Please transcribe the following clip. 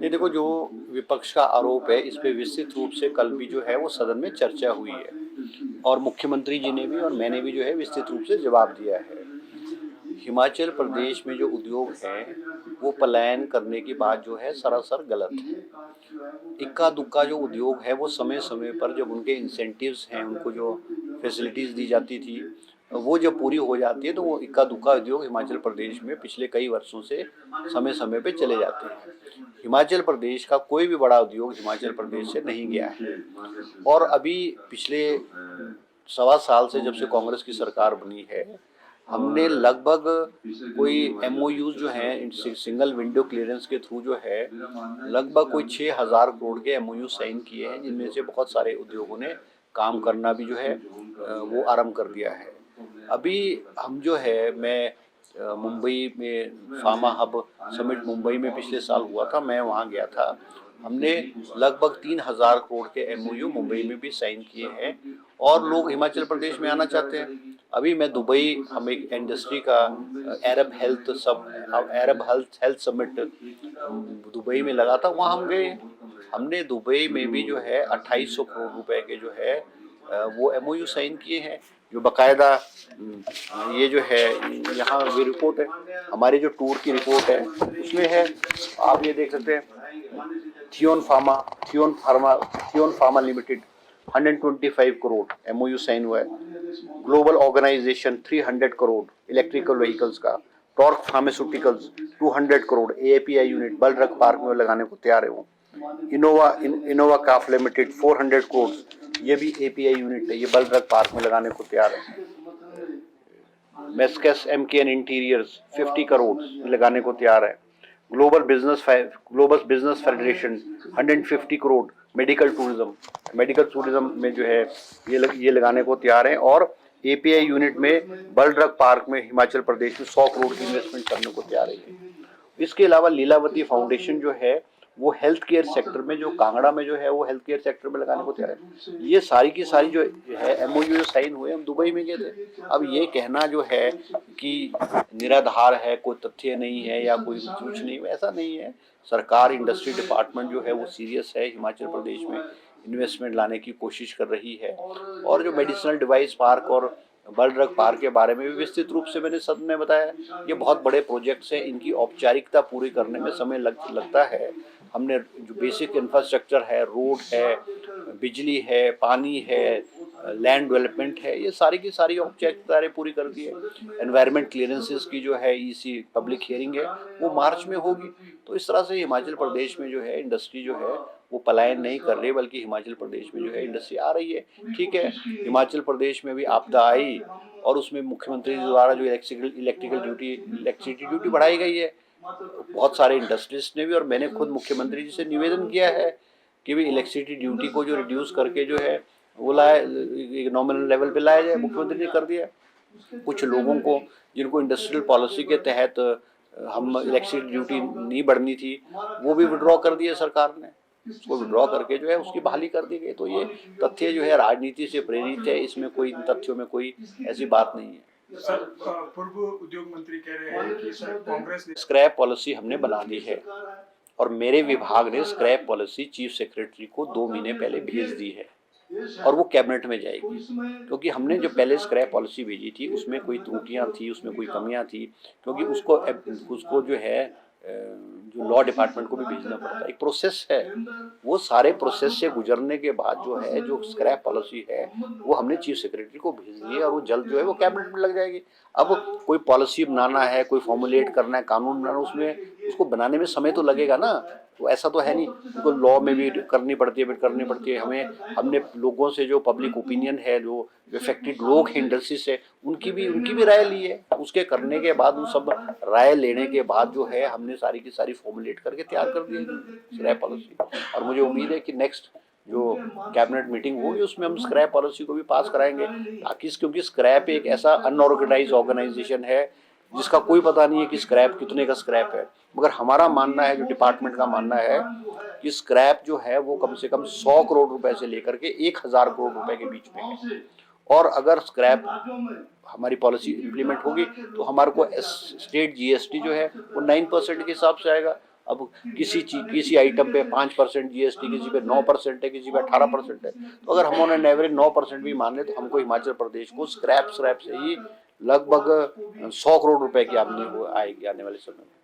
नहीं, देखो, जो विपक्ष का आरोप है इस पे विस्तृत रूप से कल भी जो है वो सदन में चर्चा हुई है और मुख्यमंत्री जी ने भी और मैंने भी जो है विस्तृत रूप से जवाब दिया है। हिमाचल प्रदेश में जो उद्योग हैं वो पलायन करने की बात जो है सरासर गलत है। इक्का दुक्का जो उद्योग है वो समय समय पर जब उनके इंसेंटिव्स हैं, उनको जो फैसिलिटीज़ दी जाती थी, वो जब पूरी हो जाती है तो वो इक्का दुक्का उद्योग हिमाचल प्रदेश में पिछले कई वर्षों से समय समय पे चले जाते हैं। हिमाचल प्रदेश का कोई भी बड़ा उद्योग हिमाचल प्रदेश से नहीं गया है। और अभी पिछले सवा साल से जब से कांग्रेस की सरकार बनी है, हमने लगभग कोई एमओयूज जो हैं सिंगल विंडो क्लियरेंस के थ्रू जो है लगभग कोई 6,000 करोड़ के एमओयू साइन किए हैं, जिनमें से बहुत सारे उद्योगों ने काम करना भी जो है वो आरंभ कर दिया है। अभी हम जो है मैं मुंबई में फार्मा हब समिट मुंबई में पिछले साल हुआ था, मैं वहाँ गया था। हमने लगभग 3,000 करोड़ के एमओयू मुंबई में भी साइन किए हैं और लोग हिमाचल प्रदेश में आना चाहते हैं। अभी मैं दुबई, हम एक इंडस्ट्री का अरब हेल्थ समिट दुबई में लगा था, वहाँ हम गए। हमने दुबई में भी जो है 2800 करोड़ रुपए के जो है वो एमओयू साइन किए हैं, जो बाकायदा ये जो है यहाँ ये रिपोर्ट है, हमारी जो टूर की रिपोर्ट है उसमें है, आप ये देख सकते हैं। Theon pharma limited 125 crore MOU sign हुआ है। Global organisation 300 crore electrical vehicles का। Torque pharmaceuticals 200 crore API unit bulk drug park में लगाने को तैयार है वो। इनोवा क्राफ्ट लिमिटेड 400 करोड़, ये भी एपीआई यूनिट है, ये बल ड्रग पार्क में लगाने को तैयार है। मेस्केस एमकेएन इंटीरियर्स 50 करोड़ लगाने को तैयार है। Global business federation 150 crore medical tourism में जो है ये लगाने को तैयार है। और एपीआई यूनिट में बल ड्रग पार्क में हिमाचल प्रदेश में 100 करोड़ की इन्वेस्टमेंट करने को तैयार है। इसके अलावा लीलावती फाउंडेशन जो है वो हेल्थ केयर सेक्टर में, जो कांगड़ा में जो है वो हेल्थ केयर सेक्टर में लगाने को तैयार है। ये सारी की सारी जो है एमओयू जो साइन हुए, हम दुबई में गए थे। अब ये कहना जो है कि निराधार है, कोई तथ्य नहीं है या कोई कुछ नहीं, ऐसा नहीं है। सरकार, इंडस्ट्री डिपार्टमेंट जो है वो सीरियस है, हिमाचल प्रदेश में इन्वेस्टमेंट लाने की कोशिश कर रही है। और जो मेडिसिनल डिवाइस पार्क और बल ड्रग पार्क के बारे में भी विस्तृत रूप से मैंने सदन में बताया। ये बहुत बड़े प्रोजेक्ट्स हैं, इनकी औपचारिकता पूरी करने में समय लगता है। हमने जो बेसिक इंफ्रास्ट्रक्चर है, रोड है, बिजली है, पानी है, लैंड डेवलपमेंट है, ये सारी की सारी औपचारिकताएं पूरी कर दी है। एनवायरनमेंट क्लियरेंसेस की जो है ईसी पब्लिक हियरिंग है वो मार्च में होगी। तो इस तरह से हिमाचल प्रदेश में जो है इंडस्ट्री जो है वो पलायन नहीं कर रही, बल्कि हिमाचल प्रदेश में जो है इंडस्ट्री आ रही है। ठीक है, हिमाचल प्रदेश में भी आपदा आई और उसमें मुख्यमंत्री द्वारा जो इलेक्ट्रिसिटी ड्यूटी बढ़ाई गई है, बहुत सारे इंडस्ट्रिस्ट ने भी और मैंने खुद मुख्यमंत्री जी से निवेदन किया है कि भी इलेक्ट्रिसिटी ड्यूटी को जो रिड्यूस करके जो है वो एक नॉमिनल लेवल पे लाया जाए। मुख्यमंत्री ने कर दिया। कुछ लोगों को जिनको इंडस्ट्रियल पॉलिसी के तहत हम इलेक्ट्रिसिटी ड्यूटी नहीं बढ़नी थी, वो भी विड्रॉ कर दिए सरकार ने। उसको विड्रॉ करके जो है उसकी बहाली कर दी गई। तो ये तथ्य जो है राजनीति से प्रेरित है, इसमें कोई इन तथ्यों में कोई ऐसी बात नहीं है। सर, पूर्व उद्योग मंत्री कह रहे हैं कि सर कांग्रेस ने स्क्रैप पॉलिसी हमने बना दी है और मेरे विभाग ने स्क्रैप पॉलिसी चीफ सेक्रेटरी को 2 महीने पहले भेज दी है और वो कैबिनेट में जाएगी। क्योंकि हमने जो पहले स्क्रैप पॉलिसी भेजी थी उसमें कोई त्रुटियां थी, उसमें कोई कमियां थी, क्योंकि उसको जो है जो लॉ डिपार्टमेंट को भी भेजना पड़ता है, एक प्रोसेस है। वो सारे प्रोसेस से गुजरने के बाद जो है जो स्क्रैप पॉलिसी है वो हमने चीफ सेक्रेटरी को भेज दी है और वो जल्द जो है वो कैबिनेट में लग जाएगी। अब कोई पॉलिसी बनाना है, कोई फॉर्मुलेट करना है, कानून बनाना, उसमें उसको बनाने में समय तो लगेगा ना। तो ऐसा तो है नहीं, उनको लॉ में भी करनी पड़ती है हमें। हमने लोगों से जो पब्लिक ओपिनियन है, जो इफेक्टेड लोग हैं इंडस्ट्री से, उनकी भी राय ली है। उसके करने के बाद उन सब राय लेने के बाद जो है हमने सारी की सारी फॉर्मुलेट करके तैयार कर दी स्क्रैप पॉलिसी। और मुझे उम्मीद है कि नेक्स्ट जो कैबिनेट मीटिंग होगी उसमें हम स्क्रैप पॉलिसी को भी पास कराएंगे, ताकि क्योंकि स्क्रैप एक ऐसा अनऑर्गेनाइज ऑर्गेनाइजेशन है जिसका कोई पता नहीं है कि स्क्रैप कितने का स्क्रैप है। मगर हमारा मानना है, जो डिपार्टमेंट का मानना है, कि स्क्रैप जो है वो कम से कम 100 करोड़ रुपए से लेकर के 1,000 करोड़ रुपए के बीच में है। और अगर स्क्रैप हमारी पॉलिसी इम्प्लीमेंट होगी तो हमारे को स्टेट जीएसटी जो है वो 9% के हिसाब से आएगा। अब किसी आइटम पे 5% GST, किसी पे 9% है, किसी पे 18% है। तो अगर हम उन्हें एवरेज 9% भी मान ले तो हमको हिमाचल प्रदेश को स्क्रैप से ही लगभग 100 करोड़ रुपए की आमदनी आएगी आने वाले समय में।